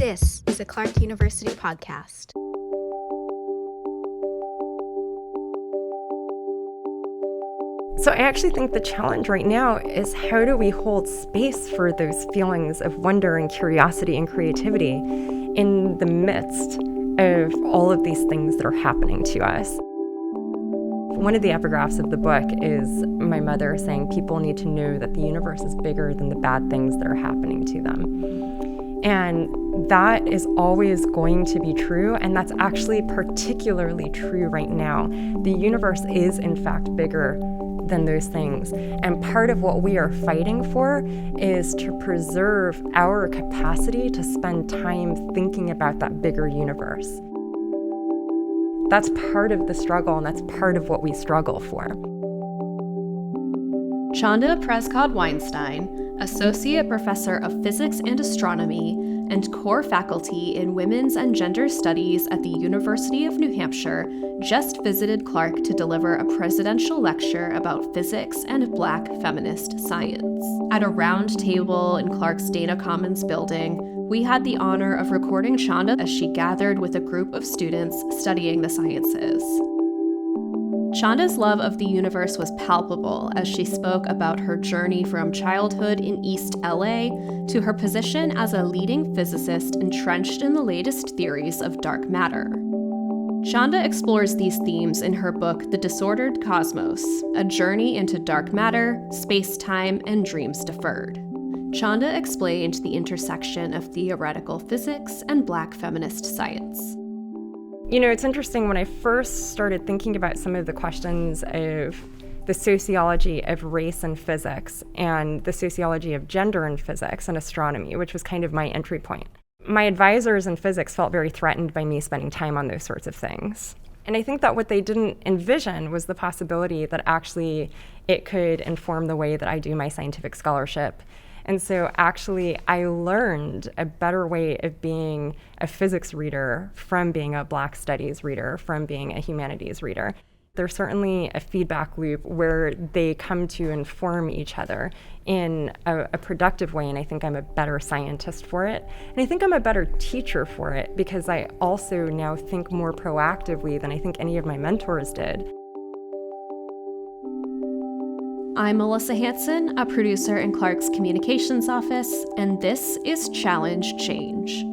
This is a Clark University podcast. So I actually think the challenge right now is how do we hold space for those feelings of wonder and curiosity and creativity in the midst of all of these things that are happening to us. One of the epigraphs of the book is my mother saying people need to know that the universe is bigger than the bad things that are happening to them. And that is always going to be true, and that's actually particularly true right now. The universe is, in fact, bigger than those things. And part of what we are fighting for is to preserve our capacity to spend time thinking about that bigger universe. That's part of the struggle, and that's part of what we struggle for. Chanda Prescod-Weinstein, Associate Professor of Physics and Astronomy and core faculty in Women's and Gender Studies at the University of New Hampshire, just visited Clark to deliver a presidential lecture about physics and Black feminist science. At a round table in Clark's Dana Commons building, we had the honor of recording Chanda as she gathered with a group of students studying the sciences. Chanda's love of the universe was palpable as she spoke about her journey from childhood in East LA to her position as a leading physicist entrenched in the latest theories of dark matter. Chanda explores these themes in her book The Disordered Cosmos, a journey into dark matter, space-time, and dreams deferred. Chanda explained the intersection of theoretical physics and Black feminist science. You know, it's interesting, when I first started thinking about some of the questions of the sociology of race and physics and the sociology of gender and physics and astronomy, which was kind of my entry point, my advisors in physics felt very threatened by me spending time on those sorts of things. And I think that what they didn't envision was the possibility that actually it could inform the way that I do my scientific scholarship. And so actually I learned a better way of being a physics reader from being a Black studies reader, from being a humanities reader. There's certainly a feedback loop where they come to inform each other in a productive way, and I think I'm a better scientist for it. And I think I'm a better teacher for it because I also now think more proactively than I think any of my mentors did. I'm Melissa Hanson, a producer in Clark's communications office, and this is Challenge Change.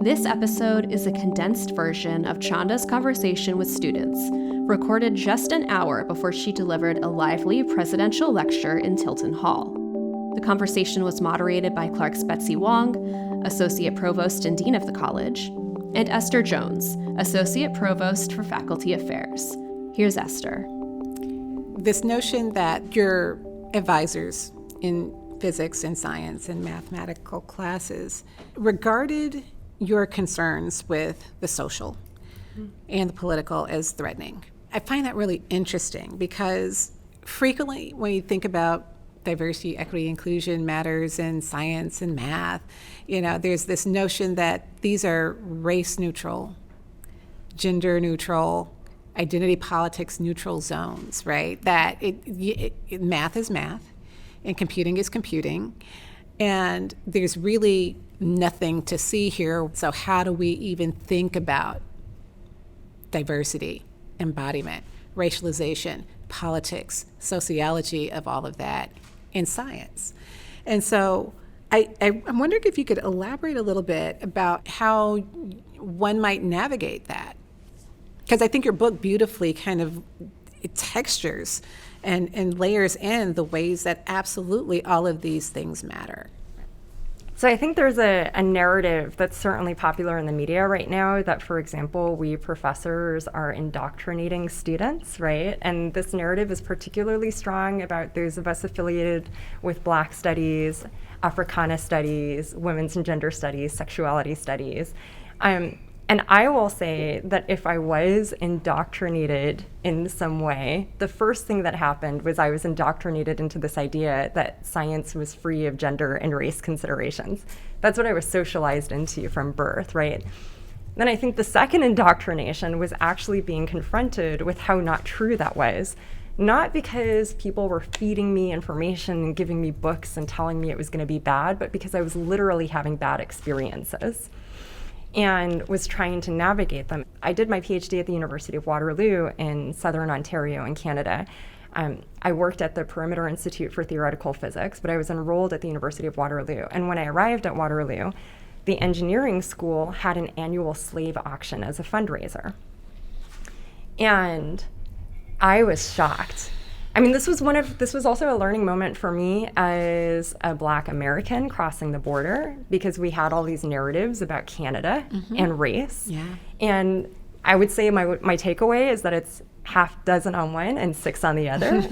This episode is a condensed version of Chanda's conversation with students, recorded just an hour before she delivered a lively presidential lecture in Tilton Hall. The conversation was moderated by Clark's Betsy Huang, Associate Provost and Dean of the college, and Esther Jones, Associate Provost for Faculty Affairs. Here's Esther. This notion that your advisors in physics and science and mathematical classes regarded your concerns with the social and the political as threatening. I find that really interesting because frequently when you think about diversity, equity, inclusion matters in science and math, there's this notion that these are race neutral, gender neutral, identity politics neutral zones, right? That math is math and computing is computing, and there's really nothing to see here. So how do we even think about diversity, embodiment, racialization, politics, sociology of all of that in science? And so I'm wondering if you could elaborate a little bit about how one might navigate that. Because I think your book beautifully kind of textures and layers in the ways that absolutely all of these things matter. So I think there's a narrative that's certainly popular in the media right now that, for example, we professors are indoctrinating students, right? And this narrative is particularly strong about those of us affiliated with Black studies, Africana studies, women's and gender studies, sexuality studies. And I will say that if I was indoctrinated in some way, the first thing that happened was I was indoctrinated into this idea that science was free of gender and race considerations. That's what I was socialized into from birth, right? Then I think the second indoctrination was actually being confronted with how not true that was. not because people were feeding me information and giving me books and telling me it was going to be bad, but because I was literally having bad experiences and was trying to navigate them. I did my PhD at the University of Waterloo in Southern Ontario in Canada. I worked at the Perimeter Institute for Theoretical Physics, but I was enrolled at the University of Waterloo. And when I arrived at Waterloo, the engineering school had an annual slave auction as a fundraiser. And I was shocked. I mean, this was also a learning moment for me as a Black American crossing the border, because we had all these narratives about Canada and race. Yeah. And I would say my takeaway is that it's half dozen on one and six on the other.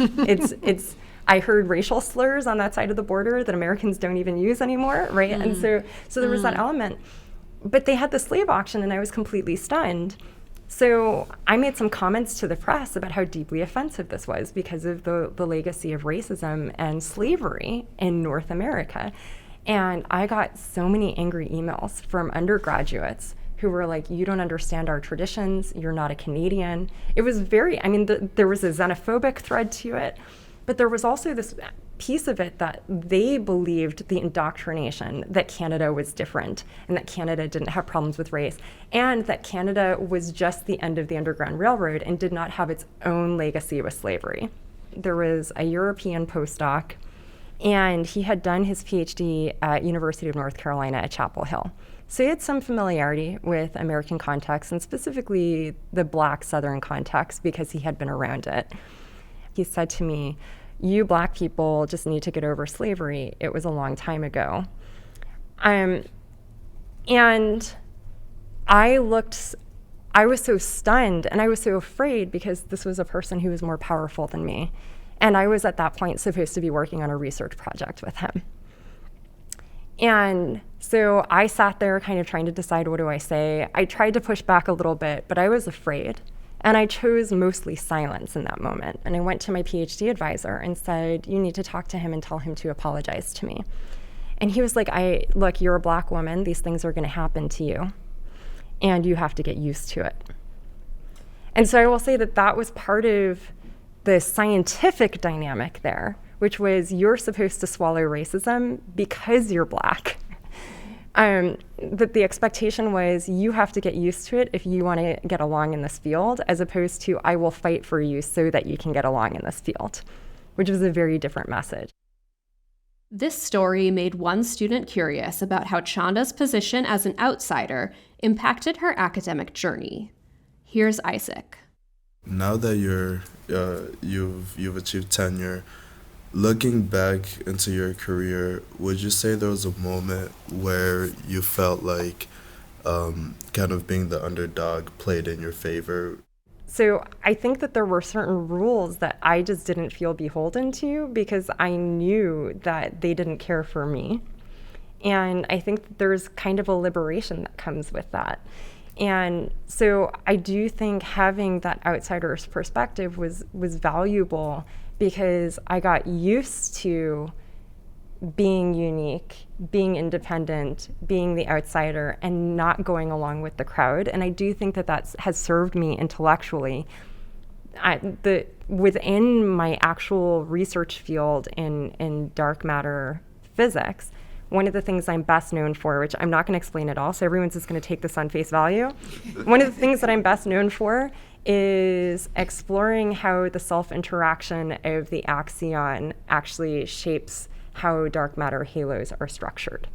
I heard racial slurs on that side of the border that Americans don't even use anymore, right? And so there was that element. But they had the slave auction, and I was completely stunned. So I made some comments to the press about how deeply offensive this was because of the legacy of racism and slavery in North America. And I got so many angry emails from undergraduates who were like, you don't understand our traditions, you're not a Canadian. It was there was a xenophobic thread to it, but there was also this piece of it that they believed the indoctrination that Canada was different and that Canada didn't have problems with race and that Canada was just the end of the Underground Railroad and did not have its own legacy with slavery. There was a European postdoc, and he had done his PhD at University of North Carolina at Chapel Hill. So he had some familiarity with American context and specifically the Black Southern context because he had been around it. He said to me, you Black people just need to get over slavery. It was a long time ago. And I was so stunned and I was so afraid because this was a person who was more powerful than me. And I was at that point supposed to be working on a research project with him. And so I sat there kind of trying to decide, what do I say? I tried to push back a little bit, but I was afraid. And I chose mostly silence in that moment. And I went to my PhD advisor and said, you need to talk to him and tell him to apologize to me. And he was like, look, you're a Black woman. These things are going to happen to you. And you have to get used to it. And so I will say that was part of the scientific dynamic there, which was you're supposed to swallow racism because you're Black. That the expectation was you have to get used to it if you want to get along in this field, as opposed to I will fight for you so that you can get along in this field, which was a very different message. This story made one student curious about how Chanda's position as an outsider impacted her academic journey. Here's Isaac. Now that you've achieved tenure, looking back into your career, would you say there was a moment where you felt like kind of being the underdog played in your favor? So I think that there were certain rules that I just didn't feel beholden to because I knew that they didn't care for me. And I think that there's kind of a liberation that comes with that. And so I do think having that outsider's perspective was valuable because I got used to being unique, being independent, being the outsider, and not going along with the crowd. And I do think that has served me intellectually. Within my actual research field in dark matter physics, one of the things I'm best known for, which I'm not going to explain at all, so everyone's just going to take this on face value. One of the things that I'm best known for is exploring how the self-interaction of the axion actually shapes how dark matter halos are structured.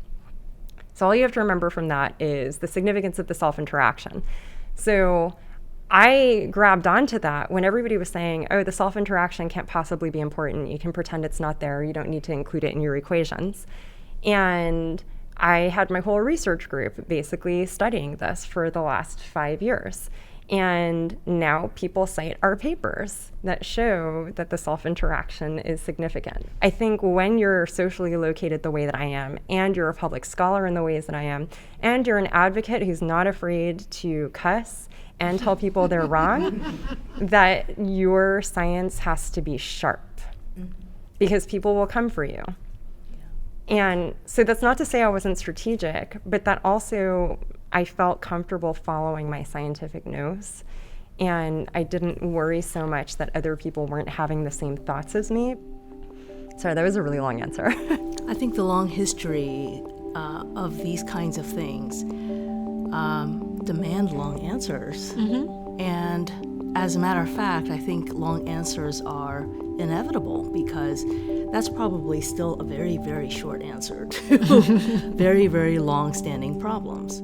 So all you have to remember from that is the significance of the self-interaction. So I grabbed onto that when everybody was saying, oh, the self-interaction can't possibly be important. You can pretend it's not there. You don't need to include it in your equations. And I had my whole research group basically studying this for the last 5 years. And now people cite our papers that show that the self-interaction is significant. I think when you're socially located the way that I am, and you're a public scholar in the ways that I am, and you're an advocate who's not afraid to cuss and tell people they're wrong, that your science has to be sharp because people will come for you. And so that's not to say I wasn't strategic, but that also I felt comfortable following my scientific nose and I didn't worry so much that other people weren't having the same thoughts as me. Sorry, that was a really long answer. I think the long history of these kinds of things demand long answers. Mm-hmm. And as a matter of fact, I think long answers are inevitable because that's probably still a very, very short answer to very, very long-standing problems.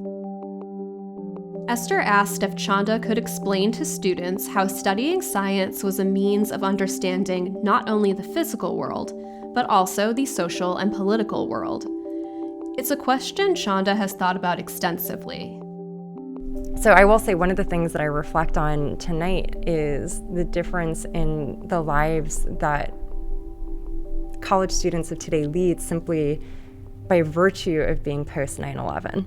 Esther asked if Chanda could explain to students how studying science was a means of understanding not only the physical world, but also the social and political world. It's a question Chanda has thought about extensively. So I will say one of the things that I reflect on tonight is the difference in the lives that college students of today lead simply by virtue of being post 9/11,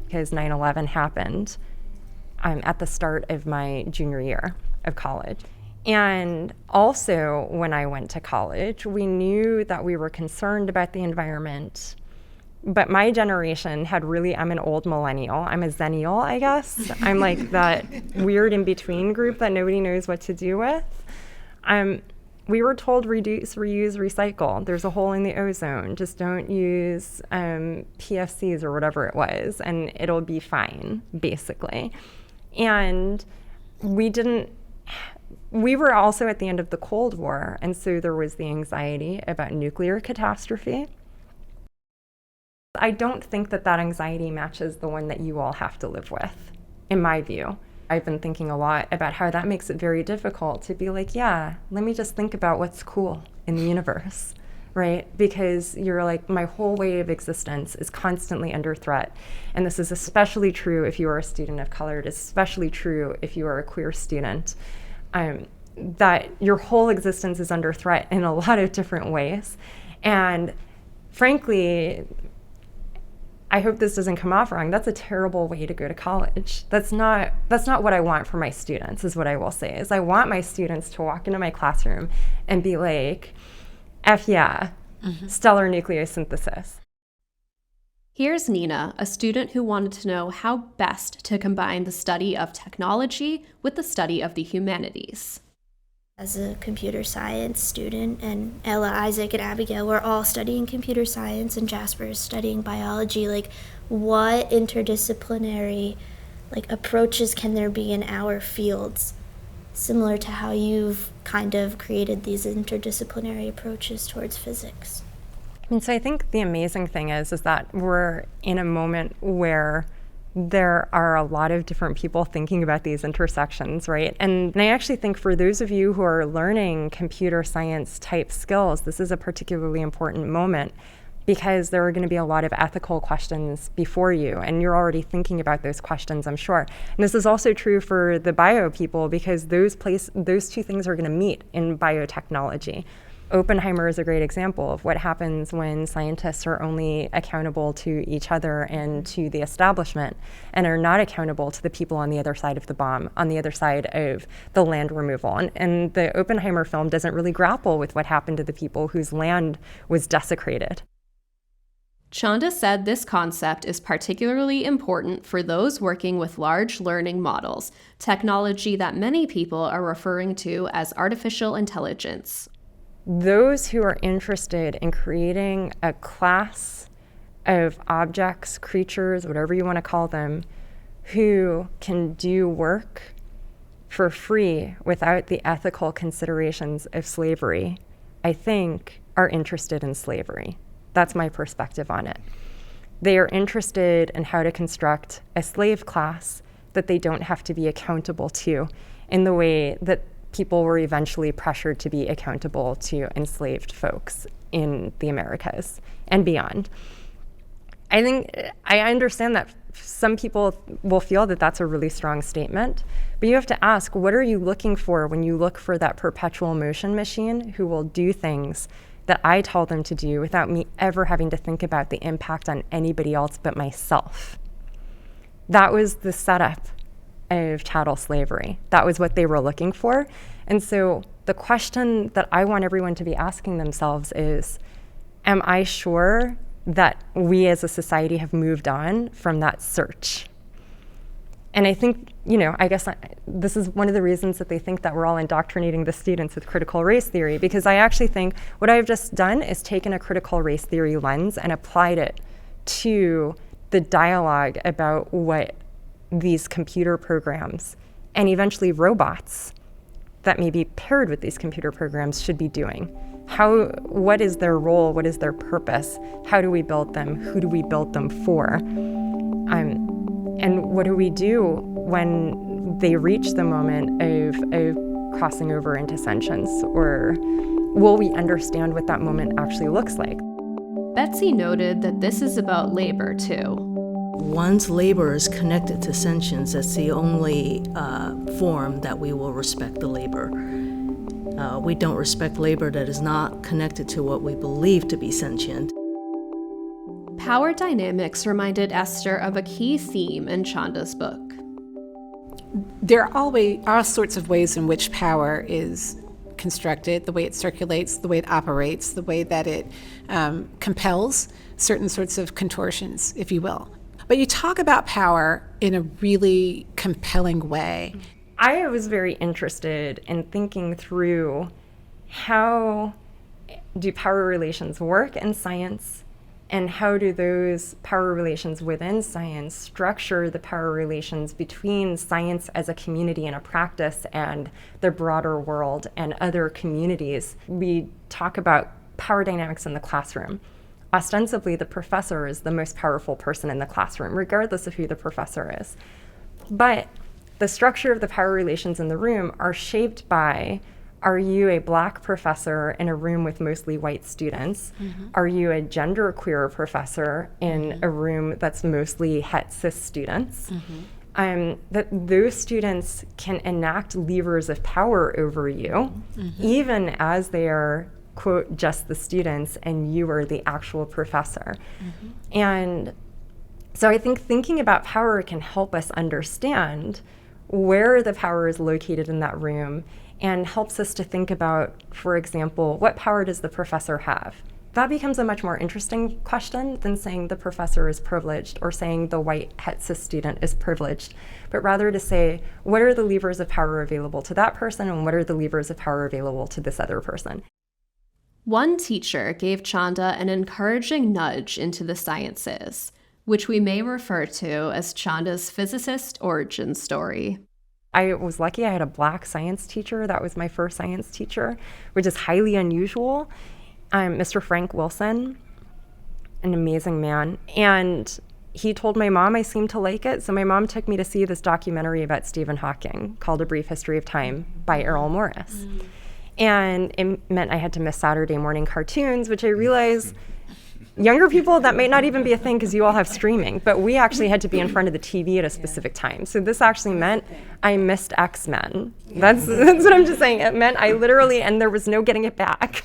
because 9/11 happened at the start of my junior year of college. And also when I went to college, we knew that we were concerned about the environment. But my generation had really, I'm an old millennial. I'm a zennial, I guess. I'm like that weird in-between group that nobody knows what to do with. We were told reduce, reuse, recycle. There's a hole in the ozone. Just don't use PFCs or whatever it was, and it'll be fine, basically. And we were also at the end of the Cold War, and so there was the anxiety about nuclear catastrophe. I don't think that anxiety matches the one that you all have to live with, in my view. I've been thinking a lot about how that makes it very difficult to be like, yeah, let me just think about what's cool in the universe, right? Because you're like, my whole way of existence is constantly under threat. And this is especially true if you are a student of color. It is especially true if you are a queer student. That your whole existence is under threat in a lot of different ways. And frankly, I hope this doesn't come off wrong. That's a terrible way to go to college. That's not what I want for my students, is what I will say. Is I want my students to walk into my classroom and be like, F yeah, stellar nucleosynthesis. Here's Nina, a student who wanted to know how best to combine the study of technology with the study of the humanities. As a computer science student, and Ella, Isaac, and Abigail were all studying computer science, and Jasper is studying biology, like, what interdisciplinary approaches can there be in our fields, similar to how you've kind of created these interdisciplinary approaches towards physics? So I think the amazing thing is that we're in a moment where there are a lot of different people thinking about these intersections, right? And I actually think for those of you who are learning computer science type skills, this is a particularly important moment because there are going to be a lot of ethical questions before you, and you're already thinking about those questions, I'm sure. And this is also true for the bio people because those two things are going to meet in biotechnology. Oppenheimer is a great example of what happens when scientists are only accountable to each other and to the establishment and are not accountable to the people on the other side of the bomb, on the other side of the land removal. And the Oppenheimer film doesn't really grapple with what happened to the people whose land was desecrated. Chanda said this concept is particularly important for those working with large learning models, technology that many people are referring to as artificial intelligence. Those who are interested in creating a class of objects, creatures, whatever you want to call them, who can do work for free without the ethical considerations of slavery, I think are interested in slavery. That's my perspective on it. They are interested in how to construct a slave class that they don't have to be accountable to in the way that people were eventually pressured to be accountable to enslaved folks in the Americas and beyond. I understand that some people will feel that that's a really strong statement, but you have to ask, what are you looking for when you look for that perpetual motion machine who will do things that I tell them to do without me ever having to think about the impact on anybody else but myself? That was the setup of chattel slavery. That was what they were looking for. And so the question that I want everyone to be asking themselves is, am I sure that we as a society have moved on from that search? And I think, this is one of the reasons that they think that we're all indoctrinating the students with critical race theory, because I actually think what I've just done is taken a critical race theory lens and applied it to the dialogue about what these computer programs and eventually robots that may be paired with these computer programs should be doing. What is their role? What is their purpose? How do we build them? Who do we build them for? And what do we do when they reach the moment of crossing over into sentience? Or will we understand what that moment actually looks like? Betsy noted that this is about labor, too. Once labor is connected to sentience, that's the only form that we will respect the labor. We don't respect labor that is not connected to what we believe to be sentient. Power dynamics reminded Esther of a key theme in Chanda's book. There are all sorts of ways in which power is constructed, the way it circulates, the way it operates, the way that it compels certain sorts of contortions, if you will. But you talk about power in a really compelling way. I was very interested in thinking through how do power relations work in science, and how do those power relations within science structure the power relations between science as a community and a practice and the broader world and other communities. We talk about power dynamics in the classroom. Ostensibly, the professor is the most powerful person in the classroom, regardless of who the professor is. But the structure of the power relations in the room are shaped by, are you a Black professor in a room with mostly white students? Mm-hmm. Are you a genderqueer professor in a room that's mostly het cis students? Mm-hmm. That those students can enact levers of power over you, even as they are, quote, just the students and you are the actual professor. And so I think thinking about power can help us understand where the power is located in that room, and helps us to think about, for example, what power does the professor have? That becomes a much more interesting question than saying the professor is privileged or saying the white het cis student is privileged, but rather to say, what are the levers of power available to that person and what are the levers of power available to this other person? One teacher gave Chanda an encouraging nudge into the sciences, which we may refer to as Chanda's physicist origin story. I was lucky I had a Black science teacher. That was my first science teacher, which is highly unusual. Mr. Frank Wilson, an amazing man. And he told my mom I seemed to like it. So my mom took me to see this documentary about Stephen Hawking called A Brief History of Time by Errol Morris. And it meant I had to miss Saturday morning cartoons, which I realized younger people, that may not even be a thing because you all have streaming, but we actually had to be in front of the TV at a specific time. So this actually meant I missed X-Men. That's what I'm just saying. It meant I literally, and there was no getting it back.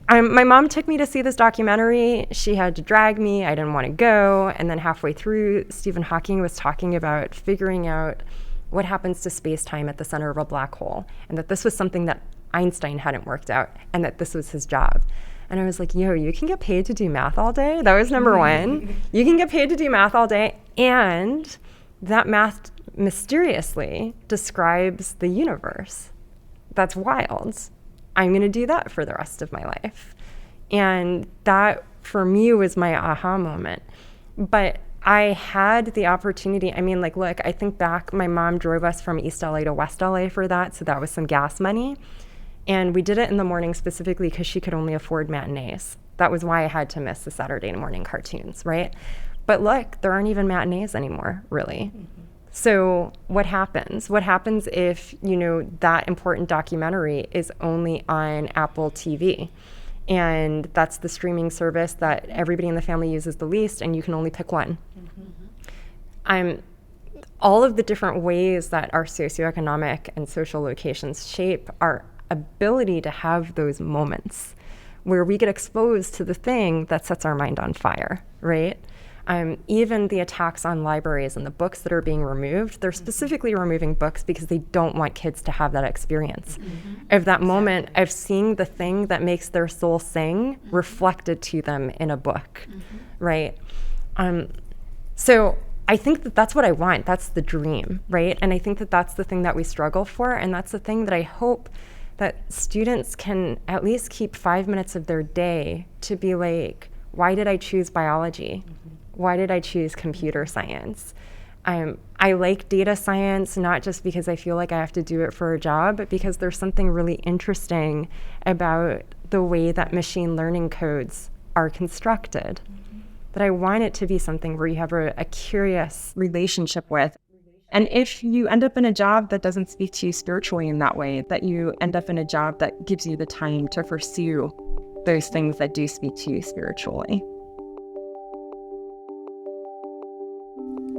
My mom took me to see this documentary. She had to drag me. I didn't want to go. And then halfway through, Stephen Hawking was talking about figuring out what happens to space-time at the center of a black hole, and that this was something that Einstein hadn't worked out, and that this was his job. And I was like, yo, you can get paid to do math all day? That was number one. You can get paid to do math all day, and that math mysteriously describes the universe. That's wild. I'm going to do that for the rest of my life. And that, for me, was my aha moment. But I had the opportunity. I mean, like, look, I think back, my mom drove us from East LA to West LA for that, so that was some gas money. And we did it in the morning specifically because she could only afford matinees. That was why I had to miss the Saturday morning cartoons, right? But look, there aren't even matinees anymore, really. So what happens? What happens if, that important documentary is only on Apple TV? And that's the streaming service that everybody in the family uses the least, and you can only pick one. All of the different ways that our socioeconomic and social locations shape our ability to have those moments where we get exposed to the thing that sets our mind on fire, right? Even the attacks on libraries and the books that are being removed, they're specifically removing books because they don't want kids to have that experience of that moment of seeing the thing that makes their soul sing reflected to them in a book, right? So I think that that's what I want. That's the dream, right? And I think that that's the thing that we struggle for. And that's the thing that I hope that students can at least keep 5 minutes of their day to be like, why did I choose biology? Why did I choose computer science? I like data science, not just because I feel like I have to do it for a job, but because there's something really interesting about the way that machine learning codes are constructed. That I want it to be something where you have a curious relationship with. And if you end up in a job that doesn't speak to you spiritually in that way, that you end up in a job that gives you the time to pursue those things that do speak to you spiritually.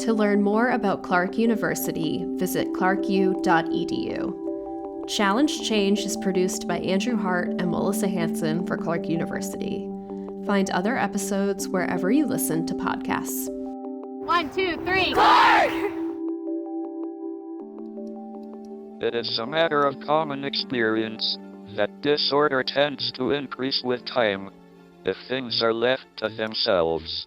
To learn more about Clark University, visit clarku.edu. Challenge Change is produced by Andrew Hart and Melissa Hansen for Clark University. Find other episodes wherever you listen to podcasts. 1, 2, 3, Clark! It is a matter of common experience that disorder tends to increase with time if things are left to themselves.